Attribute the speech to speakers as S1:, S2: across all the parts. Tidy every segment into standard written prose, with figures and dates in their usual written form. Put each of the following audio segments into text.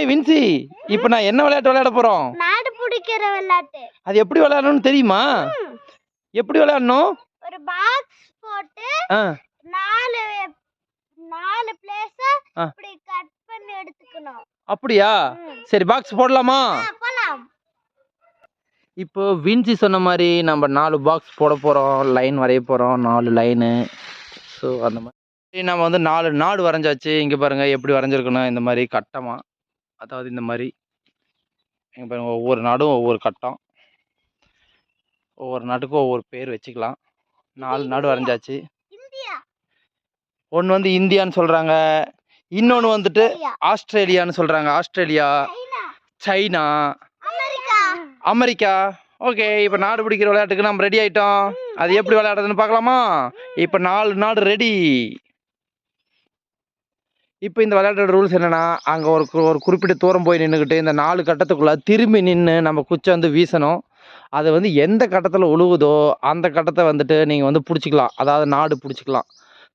S1: Vinci, இப்போ நான் என்ன விளையாட்டு விளையாட போறோம்?
S2: நாடு பிடிக்கிற விளையாட்டு.
S1: அது எப்படி விளையாடணும்னு தெரியுமா? எப்படி விளையாடணும்?
S2: ஒரு பாக்ஸ் போட்டு நாலு பிளேஸ இப்படி கட் பண்ணி எடுத்துக்கணும்.
S1: அப்படியா? சரி, பாக்ஸ் போடலாமா?
S2: போலாம்.
S1: இப்போ வின்சி சொன்ன மாதிரி நம்ம 4 பாக்ஸ் போட போறோம், லைன் வரைய போறோம், 4 லைனு. ஸோ அந்த மாதிரி நம்ம வந்து 4 நாடு வரைஞ்சாச்சு. இங்கே பாருங்க எப்படி வரைஞ்சிருக்கணும், இந்த மாதிரி கட்டமா, அதாவது இந்த மாதிரி. இங்கே பாருங்க, ஒவ்வொரு நாடும் ஒவ்வொரு கட்டம், ஒவ்வொரு நாட்டுக்கும் ஒவ்வொரு பேர் வச்சுக்கலாம். 4 நாடு வரைஞ்சாச்சு. ஒன்று வந்து இந்தியான்னு சொல்கிறாங்க, இன்னொன்று வந்துட்டு ஆஸ்திரேலியான்னு சொல்கிறாங்க. Australia, China, America. ஓகே, இப்போ நாடு பிடிக்கிற விளையாட்டுக்கு நம்ம ரெடி ஆகிட்டோம். அது எப்படி விளையாடுறதுன்னு பார்க்கலாமா? இப்போ 4 நாடு ரெடி. இப்போ இந்த விளையாட்டோட ரூல்ஸ் என்னென்னா, அங்கே ஒரு குறிப்பிட்ட தூரம் போய் நின்றுக்கிட்டு இந்த 4 கட்டத்துக்குள்ளே திரும்பி நின்று நம்ம குச்சை வந்து வீசணும். அது வந்து எந்த கட்டத்தில் உழுவுதோ அந்த கட்டத்தை வந்துட்டு நீங்கள் வந்து பிடிச்சிக்கலாம், அதாவது நாடு பிடிச்சிக்கலாம்.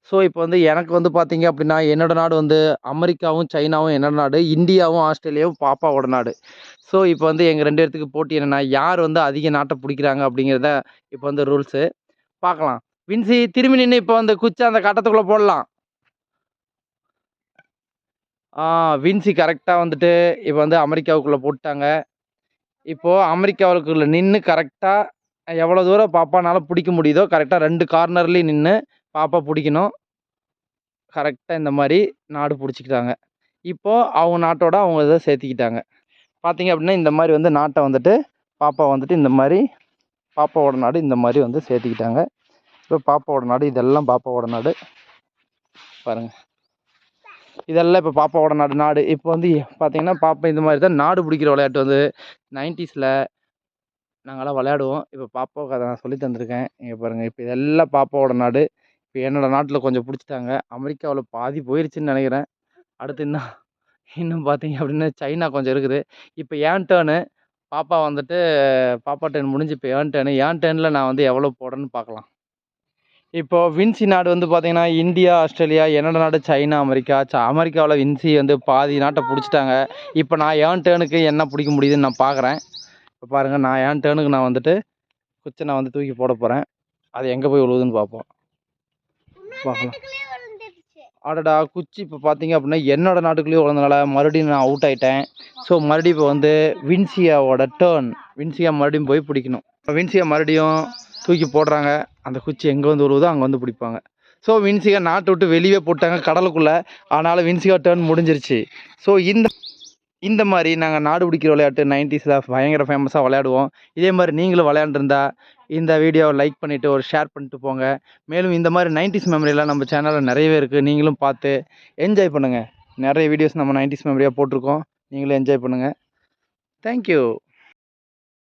S1: ஸோ இப்போ வந்து எனக்கு வந்து பார்த்தீங்க அப்படின்னா, என்னோடய நாடு வந்து அமெரிக்காவும் சைனாவும் என்னோட நாடு, இந்தியாவும் ஆஸ்திரேலியாவும் பாப்பாவோட நாடு. ஸோ இப்போ வந்து எங்கள் 2 பேர்த்துக்கு போட்டி என்னென்னா, யார் வந்து அதிக நாட்டை பிடிக்கிறாங்க அப்படிங்கிறத இப்போ வந்து ரூல்ஸு பார்க்கலாம். வின்சி, திரும்பி நின்று இப்போ வந்து குச்சை அந்த கட்டத்துக்குள்ளே போடலாம். வின்சி கரெக்டாக வந்துட்டு இப்போ வந்து அமெரிக்காவுக்குள்ளே போட்டாங்க. இப்போது அமெரிக்காவுக்குள்ளே நின்று கரெக்டாக எவ்வளோ தூரம் பாப்பானால பிடிக்க முடியுதோ கரெக்டாக 2 கார்னர்லேயும் நின்று பாப்பா பிடிக்கணும். கரெக்டாக இந்த மாதிரி நாடு பிடிச்சிக்கிட்டாங்க. இப்போது அவங்க நாட்டோட அவங்க இதை சேர்த்திக்கிட்டாங்க. பார்த்தீங்க அப்படின்னா இந்த மாதிரி வந்து நாட்டை வந்துட்டு பாப்பா வந்துட்டு இந்த மாதிரி பாப்பாவோட நாடு இந்த மாதிரி வந்து சேர்த்திக்கிட்டாங்க. இப்போ பாப்பாவோட நாடு, இதெல்லாம் பாப்பாவோட நாடு பாருங்கள். இதெல்லாம் இப்போ பாப்பாவோட நாடு. இப்போ வந்து பார்த்தீங்கன்னா பாப்பா இந்த மாதிரி தான் நாடு பிடிக்கிற விளையாட்டு வந்து 90s நாங்கள்லாம் விளையாடுவோம். இப்போ பாப்பாவுக்கு அதை நான் சொல்லி தந்திருக்கேன். இங்கே பாருங்கள், இப்போ இதெல்லாம் பாப்பாவோட நாடு. இப்போ என்னோடய நாட்டில் கொஞ்சம் பிடிச்சிட்டாங்க. அமெரிக்காவில் பாதி போயிடுச்சுன்னு நினைக்கிறேன். அடுத்து இன்னும் பார்த்தீங்க அப்படின்னா சைனா கொஞ்சம் இருக்குது. இப்போ ஏன் டேர்னு. பாப்பா வந்துட்டு பாப்பா டேர்ன் முடிஞ்சு இப்போ ஏன் டேர்னில் நான் வந்து எவ்வளோ போடுறேன்னு பார்க்கலாம். இப்போது வின்சி நாடு வந்து பார்த்தீங்கன்னா இந்தியா, ஆஸ்திரேலியா, என்னோடய நாடு சைனா, அமெரிக்கா. அமெரிக்காவில் வின்சி வந்து பாதி நாட்டை பிடிச்சிட்டாங்க. இப்போ நான் ஏன் டேர்னுக்கு என்ன பிடிக்க முடியுதுன்னு நான் பார்க்குறேன். இப்போ பாருங்கள், நான் ஏன் டேர்னுக்கு நான் வந்துட்டு குச்சை நான் வந்து தூக்கி போட போகிறேன். அது எங்கே போய் விழுவுதுன்னு பார்க்கலாம். அடடா, குச்சி இப்போ பார்த்தீங்க அப்படின்னா என்னோடய நாட்டுக்குள்ளேயே விழுந்தனால மறுபடியும் நான் அவுட் ஆகிட்டேன். ஸோ மறுபடியும் இப்போ வந்து வின்சியாவோட டேர்ன். வின்சியா மறுபடியும் போய் பிடிக்கணும். இப்போ வின்சியா மறுபடியும் தூக்கி போடுறாங்க. அந்த குச்சி எங்கே வந்து விழுவுதோ அங்கே வந்து பிடிப்பாங்க. ஸோ வின்சியா நாட்டை விட்டு வெளியே போட்டாங்க கடலுக்குள்ளே. அதனால் வின்சியா டேர்ன் முடிஞ்சிருச்சு. ஸோ இந்த மாதிரி நாங்கள் நாடு பிடிக்கிற விளையாட்டு 90s பயங்கர ஃபேமஸாக விளையாடுவோம். இதே மாதிரி நீங்களும் விளையாண்டுருந்தா இந்த வீடியோவை லைக் பண்ணிவிட்டு ஒரு ஷேர் பண்ணிட்டு போங்க. மேலும் இந்த மாதிரி 90s மெமரிலாம் நம்ம சேனலில் நிறையவே இருக்குது. நீங்களும் பார்த்து என்ஜாய் பண்ணுங்கள். நிறைய வீடியோஸ் நம்ம 90s மெமரியாக போட்டிருக்கோம். நீங்களும் என்ஜாய் பண்ணுங்கள். தேங்க்யூ.